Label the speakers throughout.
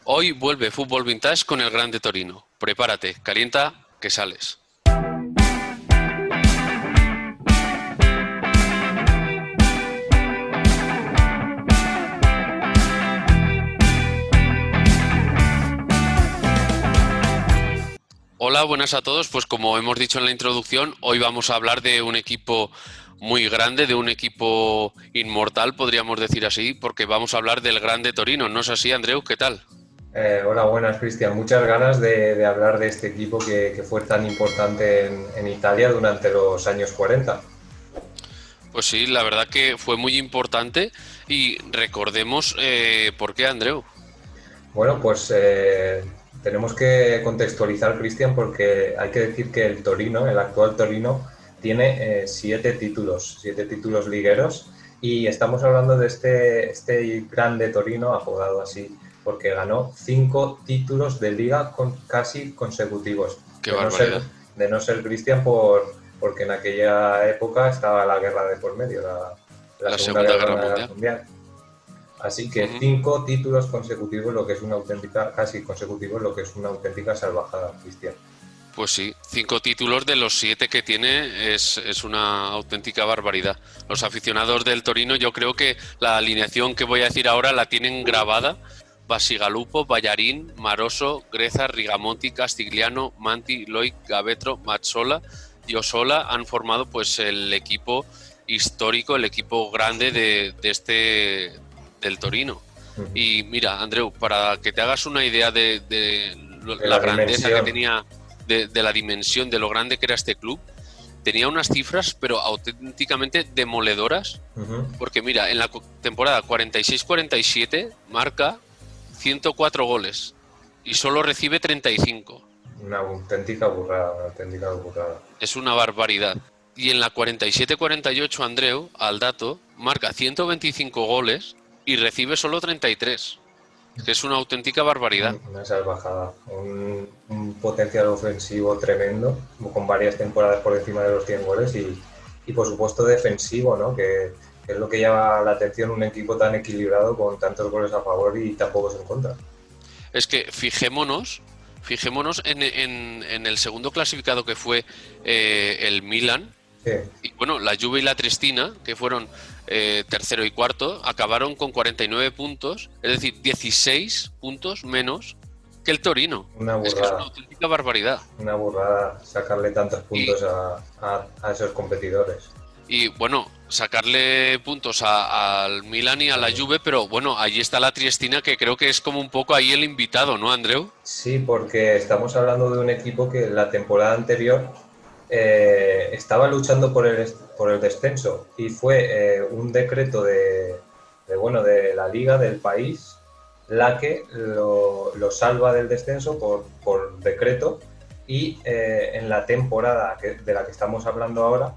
Speaker 1: Hoy vuelve Fútbol Vintage con el Grande Torino. Prepárate, calienta, que sales. Hola, buenas a todos. Pues como hemos dicho en la introducción, hoy vamos a hablar de un equipo muy grande, de un equipo inmortal, podríamos decir así, porque vamos a hablar del Grande Torino. ¿No es así, Andreu? ¿Qué tal?
Speaker 2: Hola, buenas, Cristian. Muchas ganas de hablar de este equipo que fue tan importante en Italia durante los años 40.
Speaker 1: Pues sí, la verdad que fue muy importante y recordemos por qué, Andreu.
Speaker 2: Bueno, pues tenemos que contextualizar, Cristian, porque hay que decir que el Torino, el actual Torino, tiene 7 títulos ligueros, y estamos hablando de este grande Torino, apodado así, porque ganó 5 títulos de liga casi consecutivos.
Speaker 1: Qué
Speaker 2: De no ser,
Speaker 1: barbaridad.
Speaker 2: de no ser Cristian, porque en aquella época estaba la guerra de por medio, la
Speaker 1: La
Speaker 2: Segunda
Speaker 1: Segunda Guerra
Speaker 2: Guerra
Speaker 1: Mundial.
Speaker 2: Mundial. Así que
Speaker 1: Ujú.
Speaker 2: 5 títulos consecutivos, lo que es una auténtica, casi consecutivos, lo que es una auténtica salvajada, Cristian.
Speaker 1: Pues sí, 5 títulos de los 7 que tiene es una auténtica barbaridad. Los aficionados del Torino, yo creo que la alineación que voy a decir ahora la tienen grabada. Basigalupo, Ballarín, Maroso, Greza, Rigamonti, Castigliano, Manti, Loic, Gavetro, Mazzola y Osola han formado pues el equipo histórico, el equipo grande del Torino.
Speaker 2: Uh-huh.
Speaker 1: Y mira, Andreu, para que te hagas una idea de
Speaker 2: De
Speaker 1: la
Speaker 2: la
Speaker 1: grandeza que
Speaker 2: dimensión.
Speaker 1: tenía, de la dimensión, de lo grande que era este club, tenía unas cifras, pero auténticamente demoledoras,
Speaker 2: Uh-huh.
Speaker 1: porque mira, en la temporada 46-47 marca 104 goles y solo recibe 35.
Speaker 2: Una auténtica burrada, una auténtica burrada.
Speaker 1: Es una barbaridad. Y en la 47-48 Andreu, al dato, marca 125 goles y recibe solo 33. Es que es una auténtica barbaridad.
Speaker 2: Una salvajada. Un potencial ofensivo tremendo, con varias temporadas por encima de los 100 goles, y por supuesto defensivo, ¿no? Que es lo que llama la atención, un equipo tan equilibrado con tantos goles a favor y tan pocos en contra.
Speaker 1: Es que fijémonos en el segundo clasificado que fue el Milan.
Speaker 2: Sí,
Speaker 1: Y bueno, la Juve y la Triestina, que fueron tercero y cuarto, acabaron con 49 puntos, es decir, 16 puntos menos que el Torino.
Speaker 2: una
Speaker 1: Es que es una
Speaker 2: burrada.
Speaker 1: auténtica barbaridad.
Speaker 2: Una burrada sacarle tantos
Speaker 1: Y,
Speaker 2: puntos a esos competidores.
Speaker 1: y bueno, sacarle puntos al Milan y a la Juve, pero bueno, allí está la Triestina, que creo que es como un poco ahí el invitado, ¿no, Andreu?
Speaker 2: Sí, porque estamos hablando de un equipo que la temporada anterior estaba luchando por el descenso, y fue un decreto bueno, de la liga del país la que lo salva del descenso por decreto, y en la temporada de la que estamos hablando ahora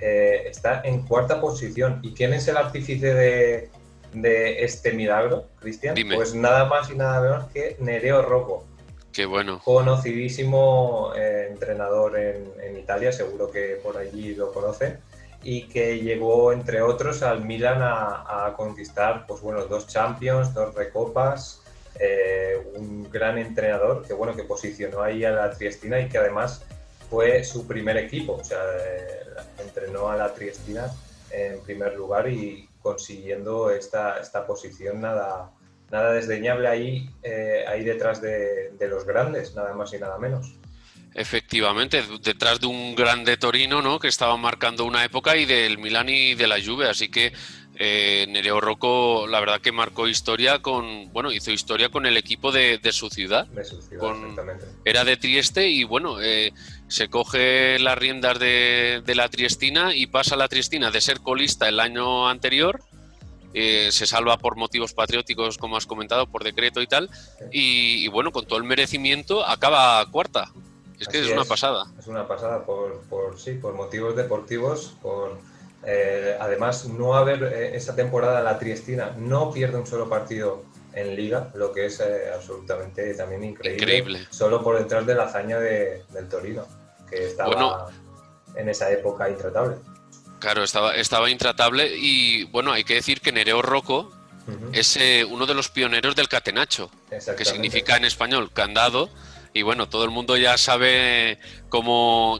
Speaker 2: está en cuarta posición. ¿Y quién es el artífice de este milagro, Cristian?
Speaker 1: Dime,
Speaker 2: Pues nada más y nada menos que Nereo Rocco,
Speaker 1: qué bueno.
Speaker 2: conocidísimo entrenador en Italia, seguro que por allí lo conocen, y que llevó, entre otros, al Milan a conquistar, pues bueno, 2 Champions, 2 Recopas, un gran entrenador que, bueno, que posicionó ahí a la Triestina, y que además fue su primer equipo, o sea, entrenó a la Triestina en primer lugar, y consiguiendo esta posición nada desdeñable ahí detrás de los grandes, nada más y nada menos.
Speaker 1: Efectivamente, detrás de un grande Torino, ¿no? Que estaba marcando una época y del Milan y de la Juve, así que Nereo Rocco, la verdad que marcó historia bueno, hizo historia con el equipo de su ciudad,
Speaker 2: De su ciudad,
Speaker 1: con,
Speaker 2: exactamente.
Speaker 1: era de Trieste y bueno, se coge las riendas de la Triestina y pasa a la Triestina de ser colista el año anterior, se salva por motivos patrióticos, como has comentado, por decreto y tal, y bueno, con todo el merecimiento acaba cuarta. Es que es
Speaker 2: Así
Speaker 1: una pasada.
Speaker 2: es una pasada sí, por motivos deportivos, además no haber esa temporada la Triestina no pierde un solo partido en Liga, lo que es absolutamente también increíble,
Speaker 1: Increíble.
Speaker 2: solo por detrás de la hazaña del Torino, que
Speaker 1: Bueno,
Speaker 2: estaba en esa época intratable.
Speaker 1: claro, estaba intratable y bueno, hay que decir que Nereo Rocco
Speaker 2: Ujú.
Speaker 1: es uno de los pioneros del catenaccio, que
Speaker 2: Exactamente.
Speaker 1: significa en español candado. Y bueno, todo el mundo ya sabe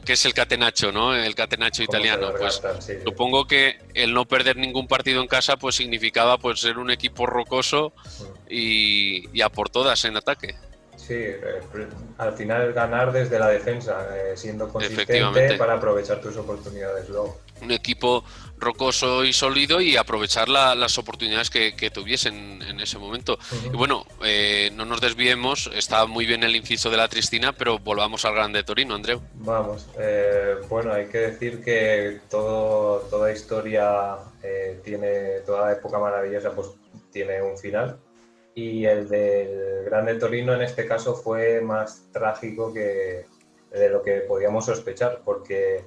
Speaker 1: qué es el catenaccio, ¿no? El catenaccio
Speaker 2: Cómo se
Speaker 1: italiano. Pues
Speaker 2: desgastan, sí, sí.
Speaker 1: supongo que el no perder ningún partido en casa pues significaba pues ser un equipo rocoso
Speaker 2: Mm.
Speaker 1: y a por todas en ataque.
Speaker 2: Sí, al final ganar desde la defensa, siendo consistente
Speaker 1: Efectivamente.
Speaker 2: para aprovechar tus oportunidades luego.
Speaker 1: Un equipo rocoso y sólido y aprovechar las oportunidades que tuviesen en ese momento. Y
Speaker 2: Ujú.
Speaker 1: bueno, no nos desviemos, está muy bien el inciso de la Tristina, pero volvamos al Grande Torino, Andreu.
Speaker 2: Vamos, bueno, hay que decir que toda historia toda época maravillosa pues tiene un final y el del Grande Torino en este caso fue más trágico que de lo que podíamos sospechar porque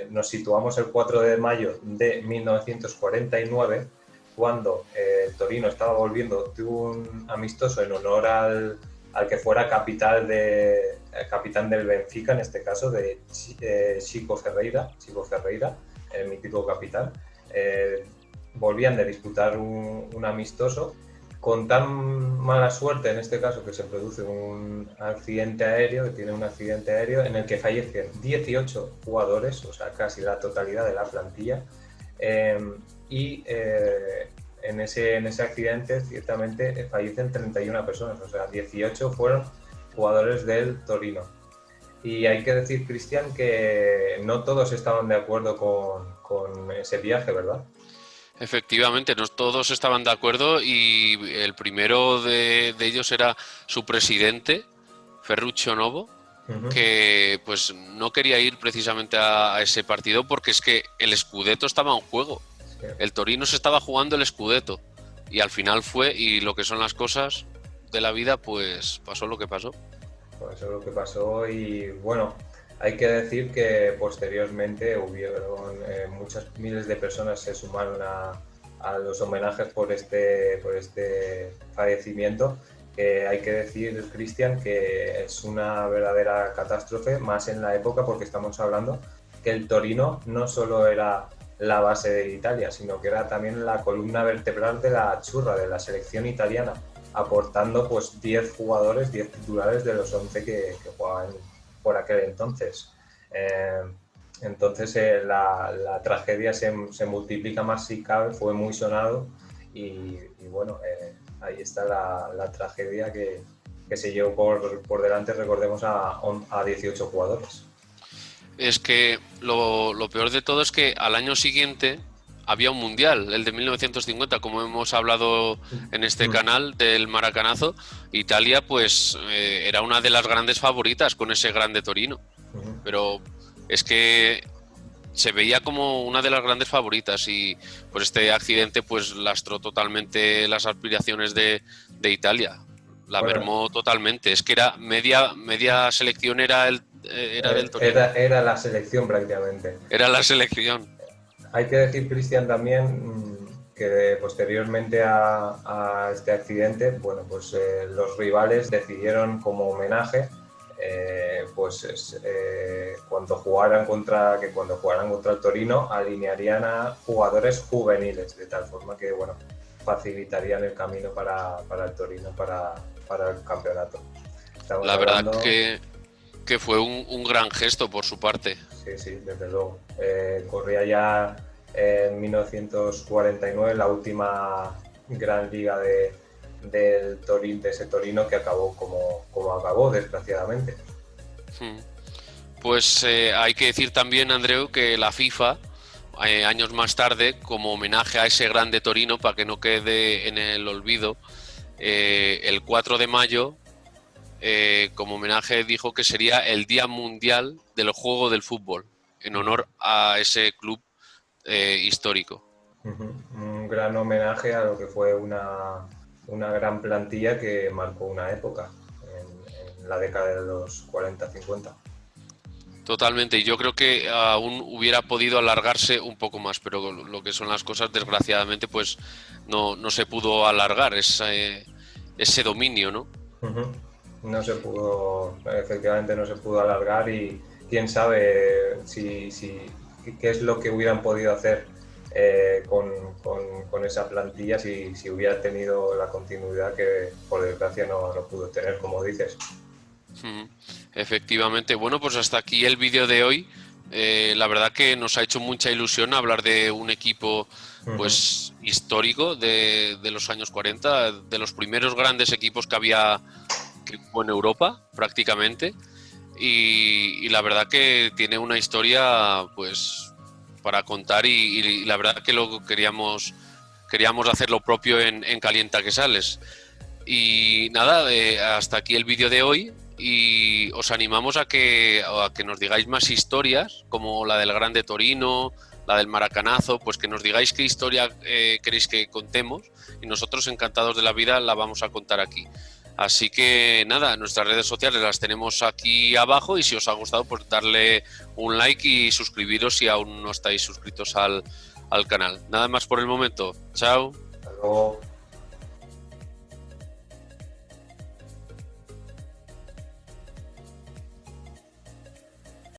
Speaker 2: nos situamos el 4 de mayo de 1949 cuando el Torino estaba volviendo de un amistoso en honor al que fuera capitán del Benfica, en este caso, de Chico Ferreira, el mítico capitán. Eh, Volvían de disputar un amistoso con tan mala suerte, en este caso, que se produce un accidente aéreo, que tiene un accidente aéreo en el que fallecen 18 jugadores, o sea, casi la totalidad de la plantilla, eh, y en ese accidente ciertamente fallecen 31 personas, o sea, 18 fueron jugadores del Torino. Y hay que decir, Cristian, que no todos estaban de acuerdo con ese viaje, ¿verdad?
Speaker 1: Efectivamente, no todos estaban de acuerdo y el primero de ellos era su presidente, Ferruccio Novo,
Speaker 2: Uh -huh.
Speaker 1: que pues no quería ir precisamente a ese partido porque es que el Scudetto estaba en juego.
Speaker 2: Sí.
Speaker 1: El Torino se estaba jugando el Scudetto y al final fue, y lo que son las cosas de la vida, pues pasó lo que pasó.
Speaker 2: Pues eso es lo que pasó y bueno, hay que decir que posteriormente hubieron muchas miles de personas se sumaron a los homenajes por este fallecimiento. Hay que decir, Cristian, que es una verdadera catástrofe, más en la época porque estamos hablando que el Torino no solo era la base de Italia, sino que era también la columna vertebral de la churra, de la selección italiana, aportando pues 10 jugadores, 10 titulares de los 11 que jugaban por aquel entonces. Eh, entonces la tragedia se multiplica más si cabe, fue muy sonado y bueno, ahí está la tragedia que se llevó por delante, recordemos, a 18 jugadores.
Speaker 1: Es que lo peor de todo es que al año siguiente había un mundial, el de 1950, como hemos hablado en este canal del Maracanazo. Italia pues era una de las grandes favoritas con ese Grande Torino, pero es que se veía como una de las grandes favoritas y pues este accidente pues lastró totalmente las aspiraciones de Italia, la
Speaker 2: Bueno,
Speaker 1: mermó totalmente. Es que era media selección era del Torino,
Speaker 2: era la selección prácticamente.
Speaker 1: era la selección.
Speaker 2: Hay que decir, Cristian, también que posteriormente a este accidente, bueno, pues los rivales decidieron como homenaje, cuando jugaran contra el Torino alinearían a jugadores juveniles, de tal forma que, bueno, facilitarían el camino para el Torino para el campeonato. Estamos
Speaker 1: La verdad
Speaker 2: hablando.
Speaker 1: que fue un gran gesto por su parte.
Speaker 2: Sí, sí, desde luego. Corría ya en 1949 la última gran liga de ese Torino que acabó como acabó, desgraciadamente.
Speaker 1: Pues hay que decir también, Andreu, que la FIFA, años más tarde, como homenaje a ese grande Torino, para que no quede en el olvido, el 4 de mayo, como homenaje, dijo que sería el Día Mundial del Juego del Fútbol, en honor a ese club histórico.
Speaker 2: Un gran homenaje a lo que fue una gran plantilla que marcó una época en la década de los 40-50.
Speaker 1: Totalmente, y yo creo que aún hubiera podido alargarse un poco más, pero lo que son las cosas, desgraciadamente, pues no se pudo alargar ese dominio, ¿no?
Speaker 2: No se pudo, efectivamente no se pudo alargar y quién sabe qué es lo que hubieran podido hacer con esa plantilla si hubiera tenido la continuidad que por desgracia no pudo tener, como dices.
Speaker 1: Efectivamente. Bueno, pues hasta aquí el vídeo de hoy. La verdad que nos ha hecho mucha ilusión hablar de un equipo pues histórico de los años 40, de los primeros grandes equipos que hubo en Europa prácticamente, y la verdad que tiene una historia pues para contar, y la verdad que lo queríamos hacer lo propio en Calienta que Sales. Y nada, hasta aquí el vídeo de hoy, y os animamos a que nos digáis más historias, como la del Grande Torino, la del Maracanazo, pues que nos digáis qué historia queréis que contemos, y nosotros encantados de la vida la vamos a contar aquí. Así que nada, nuestras redes sociales las tenemos aquí abajo, y si os ha gustado, pues darle un like y suscribiros si aún no estáis suscritos al canal. Nada más por el momento. Chao.
Speaker 2: Hasta luego.